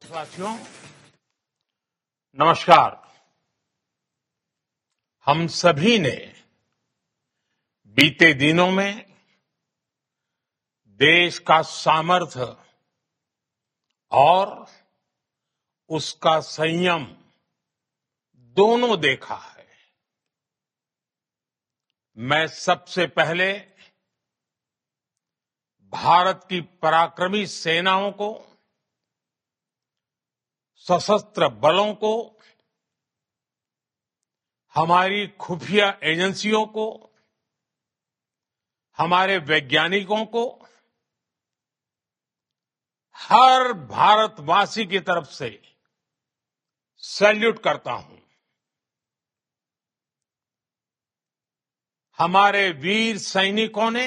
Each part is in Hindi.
साथियों, नमस्कार। हम सभी ने बीते दिनों में देश का सामर्थ्य और उसका संयम दोनों देखा है। मैं सबसे पहले भारत की पराक्रमी सेनाओं को, सशस्त्र बलों को, हमारी खुफिया एजेंसियों को, हमारे वैज्ञानिकों को, हर भारतवासी की तरफ से सैल्यूट करता हूं। हमारे वीर सैनिकों ने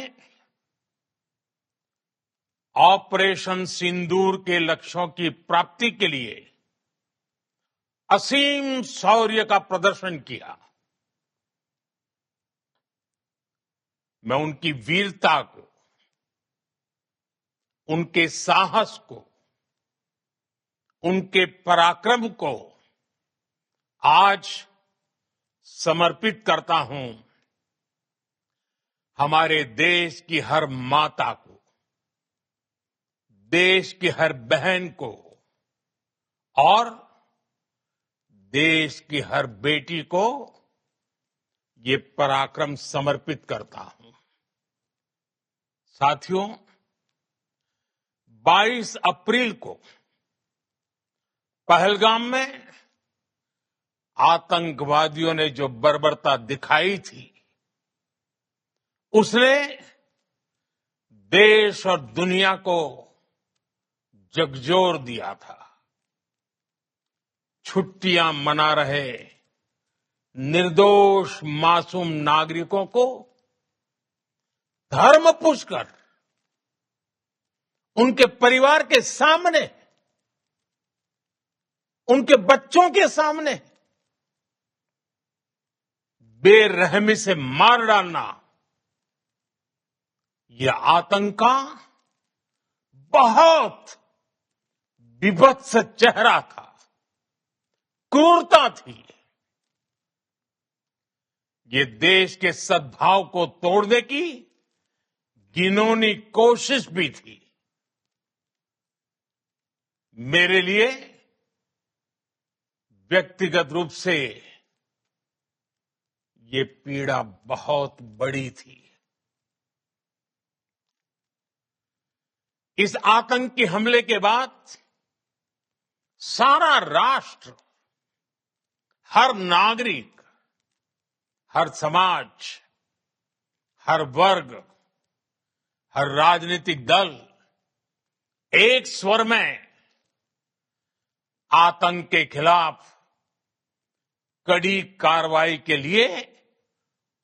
ऑपरेशन सिंदूर के लक्ष्यों की प्राप्ति के लिए असीम शौर्य का प्रदर्शन किया। मैं उनकी वीरता को, उनके साहस को, उनके पराक्रम को आज समर्पित करता हूं हमारे देश की हर माता को, देश की हर बहन को और देश की हर बेटी को ये पराक्रम समर्पित करता हूं। साथियों, 22 अप्रैल को पहलगाम में आतंकवादियों ने जो बर्बरता दिखाई थी, उसने देश और दुनिया को झकझोर दिया था। छुट्टियां मना रहे निर्दोष मासूम नागरिकों को धर्म पूछकर उनके परिवार के सामने, उनके बच्चों के सामने बेरहमी से मार डालना, यह आतंक का बहुत विभत्स चेहरा था, क्रूरता थी। ये देश के सद्भाव को तोड़ने की घिनौनी कोशिश भी थी। मेरे लिए व्यक्तिगत रूप से ये पीड़ा बहुत बड़ी थी। इस आतंकी हमले के बाद सारा राष्ट्र, हर नागरिक, हर समाज, हर वर्ग, हर राजनीतिक दल एक स्वर में आतंक के खिलाफ कड़ी कार्रवाई के लिए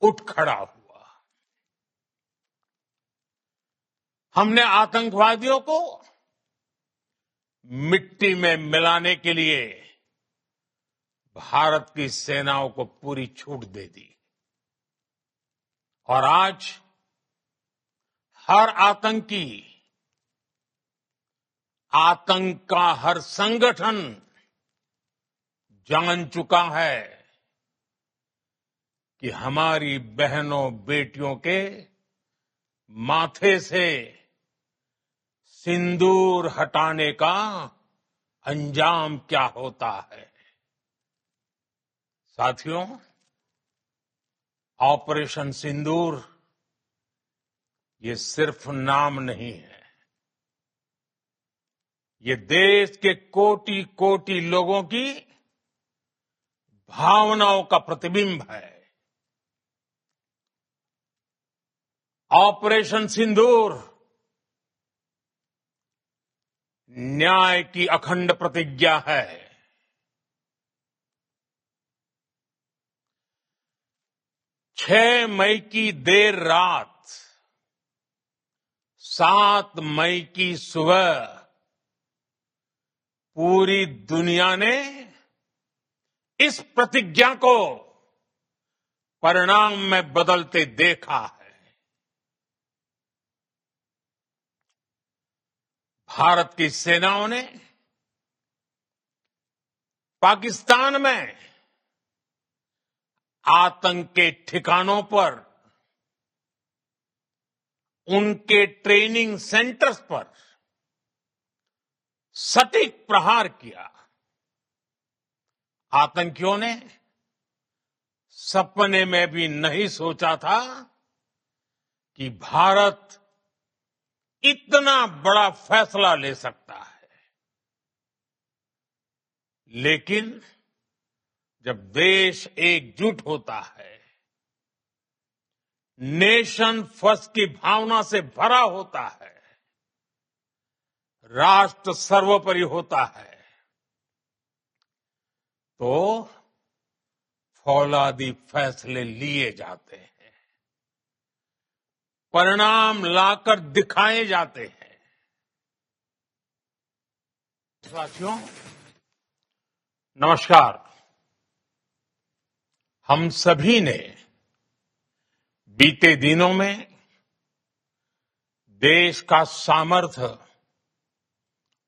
उठ खड़ा हुआ। हमने आतंकवादियों को मिट्टी में मिलाने के लिए भारत की सेनाओं को पूरी छूट दे दी और आज हर आतंकी, आतंक का हर संगठन जान चुका है कि हमारी बहनों बेटियों के माथे से सिंदूर हटाने का अंजाम क्या होता है। साथियों, ऑपरेशन सिंदूर ये सिर्फ नाम नहीं है, ये देश के कोटि कोटि लोगों की भावनाओं का प्रतिबिंब है। ऑपरेशन सिंदूर न्याय की अखंड प्रतिज्ञा है। 6 मई की देर रात, 7 मई की सुबह पूरी दुनिया ने इस प्रतिज्ञा को परिणाम में बदलते देखा है। भारत की सेनाओं ने पाकिस्तान में आतंक के ठिकानों पर, उनके ट्रेनिंग सेंटर्स पर सटीक प्रहार किया। आतंकियों ने सपने में भी नहीं सोचा था कि भारत इतना बड़ा फैसला ले सकता है। लेकिन जब देश एकजुट होता है, नेशन फर्स्ट की भावना से भरा होता है, राष्ट्र सर्वोपरि होता है, तो फौलादी फैसले लिए जाते हैं, परिणाम लाकर दिखाए जाते हैं। साथियों, नमस्कार। हम सभी ने बीते दिनों में देश का सामर्थ्य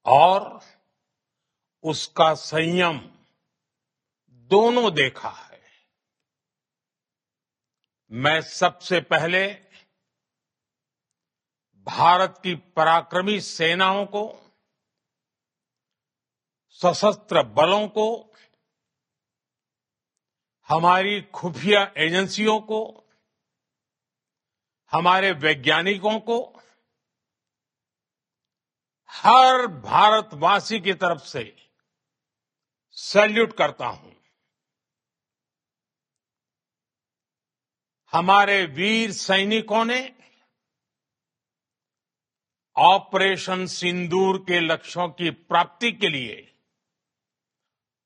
और उसका संयम दोनों देखा है। मैं सबसे पहले भारत की पराक्रमी सेनाओं को, सशस्त्र बलों को, हमारी खुफिया एजेंसियों को, हमारे वैज्ञानिकों को, हर भारतवासी की तरफ से सैल्यूट करता हूं। हमारे वीर सैनिकों ने ऑपरेशन सिंदूर के लक्ष्यों की प्राप्ति के लिए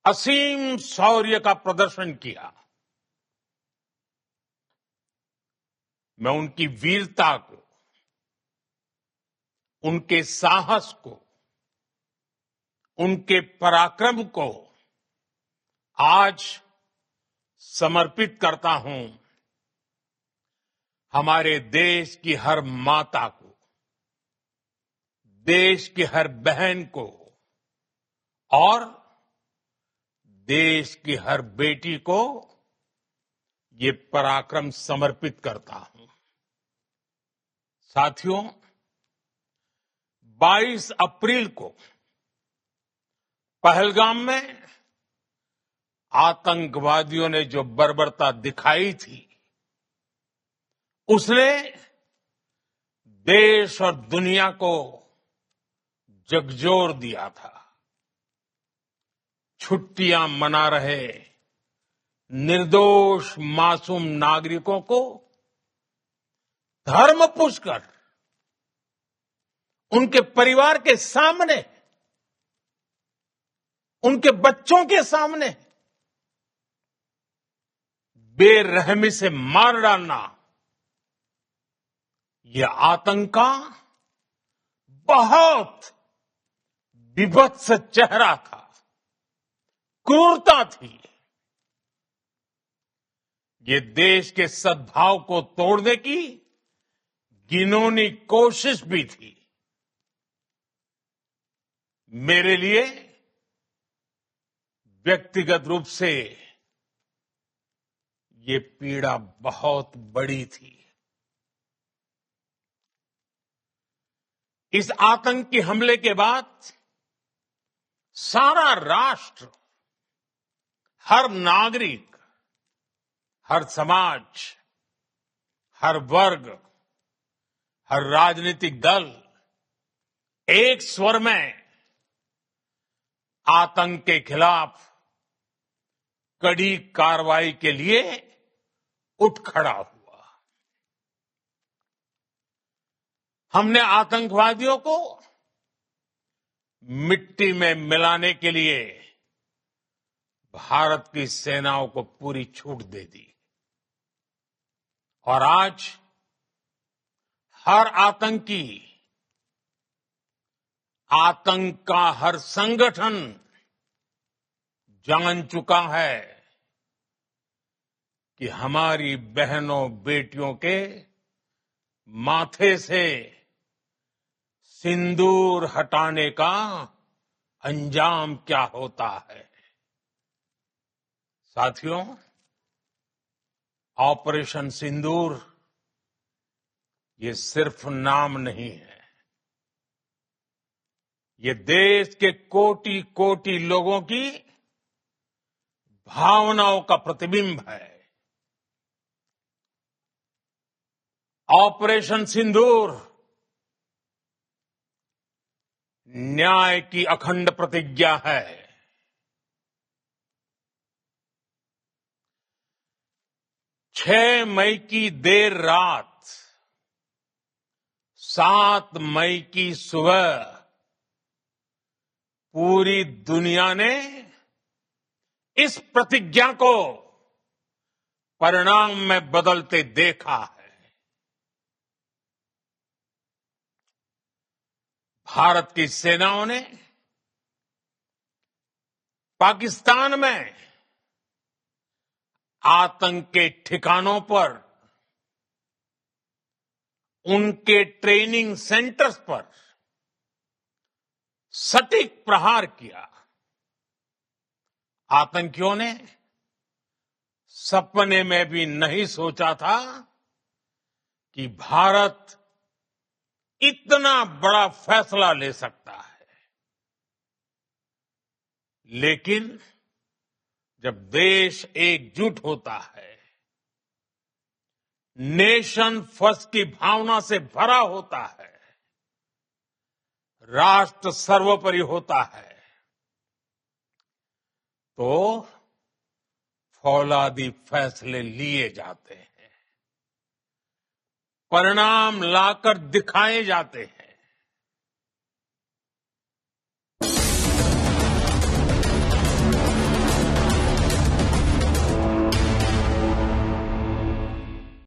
असीम शौर्य का प्रदर्शन किया। मैं उनकी वीरता को, उनके साहस को, उनके पराक्रम को आज समर्पित करता हूं हमारे देश की हर माता को, देश की हर बहन को और देश की हर बेटी को ये पराक्रम समर्पित करता हूं। साथियों, 22 अप्रैल को पहलगाम में आतंकवादियों ने जो बर्बरता दिखाई थी, उसने देश और दुनिया को झकझोर दिया था। छुट्टियां मना रहे निर्दोष मासूम नागरिकों को धर्म पूछकर उनके परिवार के सामने, उनके बच्चों के सामने बेरहमी से मार डालना, यह आतंक का बहुत विभत्स चेहरा था, क्रूरता थी। ये देश के सद्भाव को तोड़ने की घिनौनी कोशिश भी थी। मेरे लिए व्यक्तिगत रूप से ये पीड़ा बहुत बड़ी थी। इस आतंकी हमले के बाद सारा राष्ट्र, हर नागरिक, हर समाज, हर वर्ग, हर राजनीतिक दल एक स्वर में आतंक के खिलाफ कड़ी कार्रवाई के लिए उठ खड़ा हुआ। हमने आतंकवादियों को मिट्टी में मिलाने के लिए भारत की सेनाओं को पूरी छूट दे दी और आज हर आतंकी, आतंक का हर संगठन जान चुका है कि हमारी बहनों बेटियों के माथे से सिंदूर हटाने का अंजाम क्या होता है। साथियों, ऑपरेशन सिंदूर ये सिर्फ नाम नहीं है, ये देश के कोटि कोटि लोगों की भावनाओं का प्रतिबिंब है। ऑपरेशन सिंदूर न्याय की अखंड प्रतिज्ञा है। 6 मई की देर रात, 7 मई की सुबह पूरी दुनिया ने इस प्रतिज्ञा को परिणाम में बदलते देखा है। भारत की सेनाओं ने पाकिस्तान में आतंक के ठिकानों पर, उनके ट्रेनिंग सेंटर्स पर सटीक प्रहार किया। आतंकियों ने सपने में भी नहीं सोचा था कि भारत इतना बड़ा फैसला ले सकता है। लेकिन जब देश एकजुट होता है, नेशन फर्स्ट की भावना से भरा होता है, राष्ट्र सर्वोपरि होता है, तो फौलादी फैसले लिए जाते हैं, परिणाम लाकर दिखाए जाते हैं।